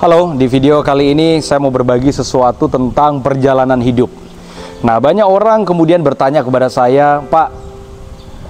Halo, di video kali ini saya mau berbagi sesuatu tentang perjalanan hidup. Nah, banyak orang kemudian bertanya kepada saya, Pak,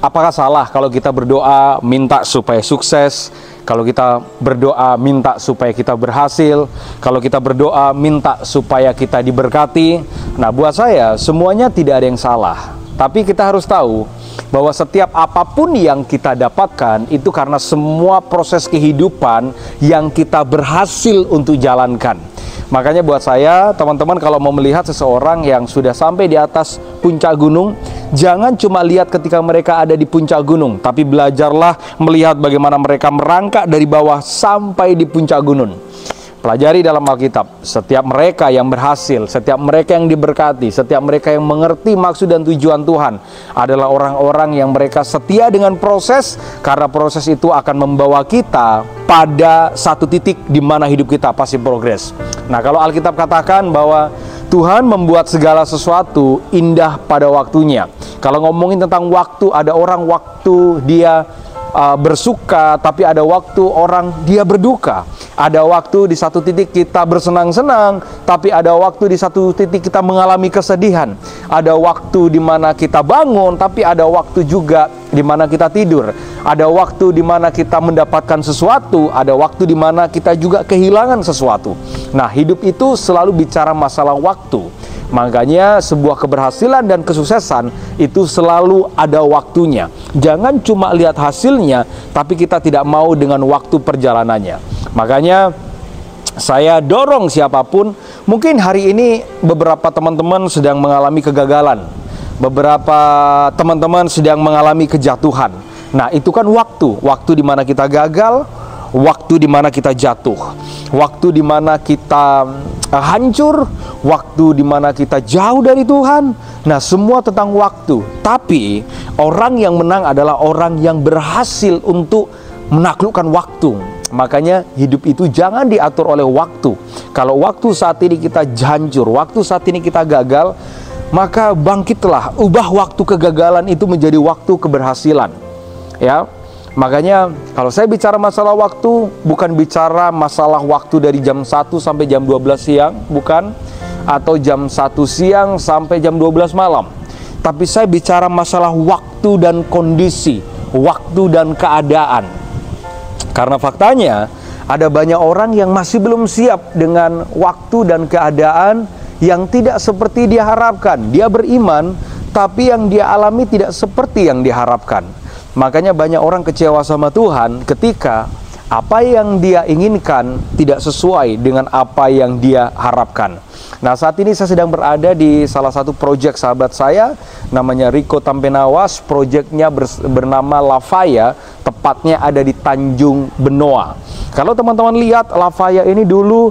apakah salah kalau kita berdoa minta supaya sukses? Kalau kita berdoa minta supaya kita berhasil? Kalau kita berdoa minta supaya kita diberkati? Nah, buat saya semuanya tidak ada yang salah. Tapi kita harus tahu bahwa setiap apapun yang kita dapatkan itu karena semua proses kehidupan yang kita berhasil untuk jalankan. Makanya buat saya, teman-teman, kalau mau melihat seseorang yang sudah sampai di atas puncak gunung, jangan cuma lihat ketika mereka ada di puncak gunung, tapi belajarlah melihat bagaimana mereka merangkak dari bawah sampai di puncak gunung. Pelajari dalam Alkitab, setiap mereka yang berhasil, setiap mereka yang diberkati, setiap mereka yang mengerti maksud dan tujuan Tuhan adalah orang-orang yang mereka setia dengan proses, karena proses itu akan membawa kita pada satu titik di mana hidup kita pasti progres. Nah, kalau Alkitab katakan bahwa Tuhan membuat segala sesuatu indah pada waktunya. Kalau ngomongin tentang waktu, ada orang waktu dia bersuka, tapi ada waktu orang dia berduka. Ada waktu di satu titik kita bersenang-senang, tapi ada waktu di satu titik kita mengalami kesedihan. Ada waktu di mana kita bangun, tapi ada waktu juga di mana kita tidur. Ada waktu di mana kita mendapatkan sesuatu, ada waktu di mana kita juga kehilangan sesuatu. Nah, hidup itu selalu bicara masalah waktu. Makanya sebuah keberhasilan dan kesuksesan itu selalu ada waktunya. Jangan cuma lihat hasilnya, tapi kita tidak mau dengan waktu perjalanannya. Makanya saya dorong siapapun, mungkin hari ini beberapa teman-teman sedang mengalami kegagalan, beberapa teman-teman sedang mengalami kejatuhan. Nah, itu kan waktu di mana kita gagal, waktu di mana kita jatuh, waktu di mana kita hancur, waktu di mana kita jauh dari Tuhan. Nah, semua tentang waktu. Tapi orang yang menang adalah orang yang berhasil untuk menaklukkan waktu. Makanya hidup itu jangan diatur oleh waktu. Kalau waktu saat ini kita hancur, waktu saat ini kita gagal, maka bangkitlah, ubah waktu kegagalan itu menjadi waktu keberhasilan. Ya. Makanya kalau saya bicara masalah waktu, bukan bicara masalah waktu dari jam 1 sampai jam 12 siang, bukan, atau jam 1 siang sampai jam 12 malam. Tapi saya bicara masalah waktu dan kondisi, waktu dan keadaan. Karena faktanya ada banyak orang yang masih belum siap dengan waktu dan keadaan yang tidak seperti dia harapkan. Dia beriman, tapi yang dia alami tidak seperti yang diharapkan. Makanya banyak orang kecewa sama Tuhan ketika apa yang dia inginkan tidak sesuai dengan apa yang dia harapkan. Nah, saat ini saya sedang berada di salah satu proyek sahabat saya, namanya Rico Tampenawas. Proyeknya bernama Lavaya, tepatnya ada di Tanjung Benoa. Kalau teman-teman lihat, Lavaya ini dulu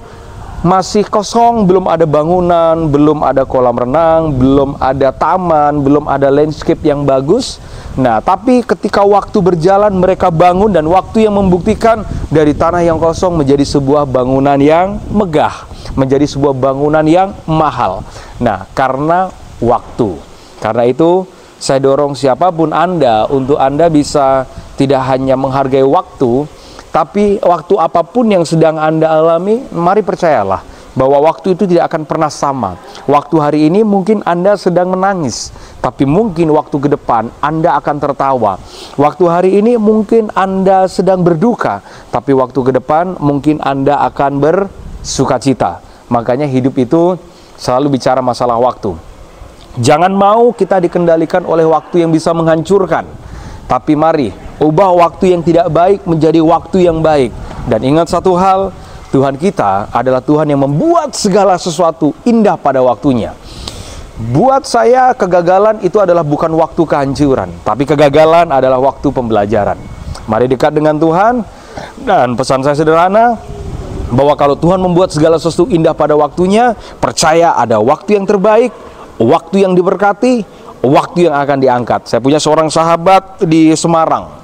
masih kosong, belum ada bangunan, belum ada kolam renang, belum ada taman, belum ada landscape yang bagus. Nah, tapi ketika waktu berjalan mereka bangun, dan waktu yang membuktikan dari tanah yang kosong menjadi sebuah bangunan yang megah, menjadi sebuah bangunan yang mahal. Nah, karena waktu. Karena itu saya dorong siapapun Anda untuk Anda bisa tidak hanya menghargai waktu, tapi waktu apapun yang sedang Anda alami, mari percayalah bahwa waktu itu tidak akan pernah sama. Waktu hari ini mungkin Anda sedang menangis, tapi mungkin waktu ke depan Anda akan tertawa. Waktu hari ini mungkin Anda sedang berduka, tapi waktu ke depan mungkin Anda akan bersukacita. Makanya hidup itu selalu bicara masalah waktu. Jangan mau kita dikendalikan oleh waktu yang bisa menghancurkan, tapi mari ubah waktu yang tidak baik menjadi waktu yang baik. Dan ingat satu hal, Tuhan kita adalah Tuhan yang membuat segala sesuatu indah pada waktunya. Buat saya, kegagalan itu adalah bukan waktu kehancuran, tapi kegagalan adalah waktu pembelajaran. Mari dekat dengan Tuhan. Dan pesan saya sederhana, bahwa kalau Tuhan membuat segala sesuatu indah pada waktunya, percaya ada waktu yang terbaik, waktu yang diberkati, waktu yang akan diangkat. Saya punya seorang sahabat di Semarang.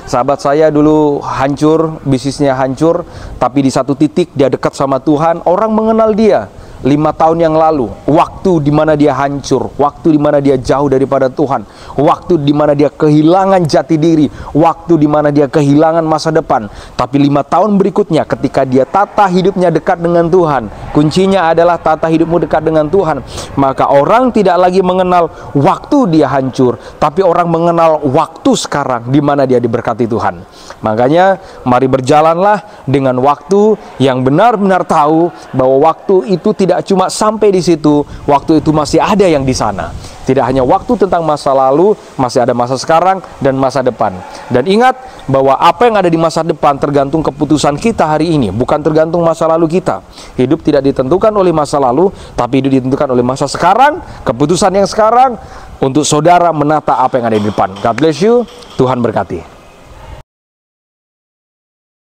Sahabat saya dulu hancur, bisnisnya hancur, tapi di satu titik dia dekat sama Tuhan, orang mengenal dia. 5 tahun yang lalu, waktu di mana dia hancur, waktu di mana dia jauh daripada Tuhan, waktu di mana dia kehilangan jati diri, waktu di mana dia kehilangan masa depan. Tapi 5 tahun berikutnya ketika dia tata hidupnya dekat dengan Tuhan, kuncinya adalah tata hidupmu dekat dengan Tuhan, maka orang tidak lagi mengenal waktu dia hancur, tapi orang mengenal waktu sekarang di mana dia diberkati Tuhan. Makanya mari berjalanlah dengan waktu yang benar-benar tahu bahwa waktu itu tidak cuma sampai di situ, waktu itu masih ada yang di sana. Tidak hanya waktu tentang masa lalu, masih ada masa sekarang dan masa depan. Dan ingat bahwa apa yang ada di masa depan tergantung keputusan kita hari ini, bukan tergantung masa lalu kita. Hidup tidak ditentukan oleh masa lalu, tapi hidup ditentukan oleh masa sekarang, keputusan yang sekarang untuk saudara menata apa yang ada di depan. God bless you, Tuhan berkati.